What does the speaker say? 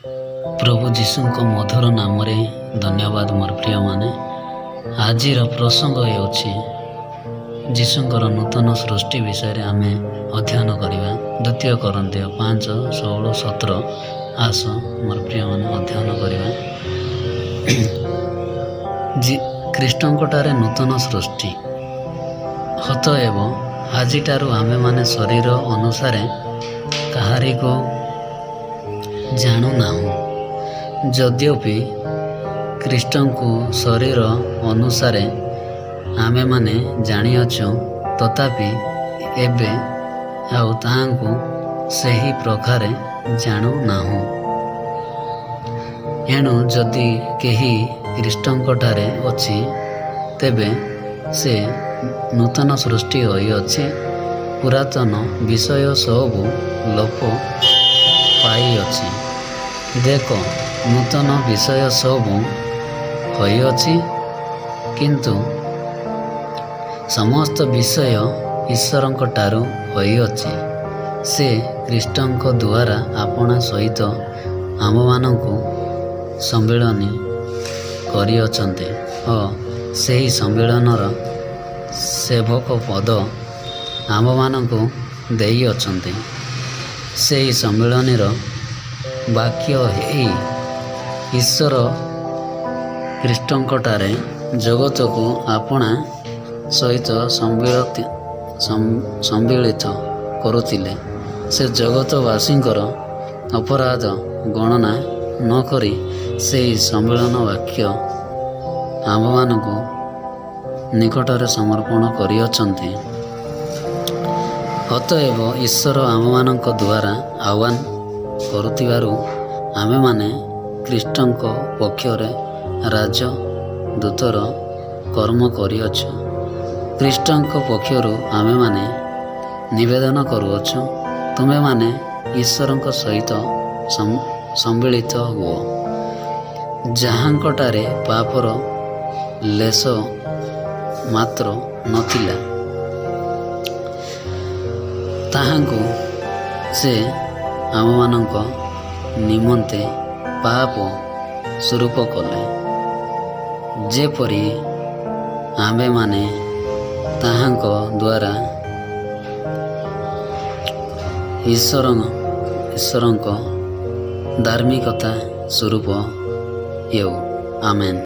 प्रभु जीशुଙ୍କ मधुर नाम रे धन्यवाद मोर प्रिय माने। आजिर प्रसंग हेउछि जीशुଙ୍କର नूतन सृष्टि विषय आम अध्ययन करवा। द्वितीय करन्थियो 5:16-17 आस मोर प्रिय माने अध्ययन करवा। ख्रीष्टंकटारे नूतन सृष्टि हत एवं आजिटारू आमे माने शरीर अनुसार कहारी को जानू नाहु। यद्यपि ख्रीष्टन को शरीर अनुसार आमे माने जानिअछु, तथापि एबे आउ ताहांकु सही प्रकार जानू नाहु। एणु जदि केही ख्रीष्टंकठारे अछि तेबे से नूतन सृष्टि होइअछि। पुरातन विषय सबु लोप पाइअछि। देख नूतन विषय सबु होइअछि, किंतु समस्त विषय ईश्वरଙ୍କ ठारू होइअछि। से ख्रीष्टଙ୍କ द्वारा आपणा सहित आमମାନଙ୍କୁ सम्मिलनी करिअछन्ति ओ ସେହି सम्मिलनर सेवक पद आमମାନଙ୍କୁ ଦେଇଅଛନ୍ତି। ସେହି ସମ୍ମିଳନୀର ବାକ୍ୟ ହେଇ ଈଶ୍ୱର ଖ୍ରୀଷ୍ଟଙ୍କଠାରେ ଜଗତକୁ ଆପଣା ସହିତ ସମ୍ମିଳିତ କରୁଥିଲେ। ସେ ଜଗତବାସୀଙ୍କର ଅପରାଧ ଗଣନା ନ କରି ସେହି ସମ୍ମିଳନ ବାକ୍ୟ ଆମମାନଙ୍କୁ ନିକଟରେ ସମର୍ପଣ କରିଅଛନ୍ତି। ଅତଏବ ଈଶ୍ୱର ଆମମାନଙ୍କ ଦ୍ୱାରା ଆହ୍ୱାନ କରୁଥିବାରୁ ଆମେମାନେ ଖ୍ରୀଷ୍ଟଙ୍କ ପକ୍ଷରେ ରାଜଦୂତର କର୍ମ କରିଅଛୁ। ଖ୍ରୀଷ୍ଟଙ୍କ ପକ୍ଷରୁ ଆମେମାନେ ନିବେଦନ କରୁଅଛୁ, ତୁମେମାନେ ଈଶ୍ୱରଙ୍କ ସହିତ ସମ୍ମିଳିତ ହୁଅ। ଯାହାଙ୍କଠାରେ ପାପର ଲେଶ ମାତ୍ର ନଥିଲା, ତାହାଙ୍କୁ ସେ ଆମମାନଙ୍କ ନିମନ୍ତେ ପାପ ସ୍ୱରୂପ କଲେ, ଯେପରି ଆମ୍ଭେମାନେ ତାହାଙ୍କ ଦ୍ୱାରା ଈଶ୍ୱରଙ୍କ ଧାର୍ମିକତା ସ୍ୱରୂପ ହେଉ। ଆମେନ୍।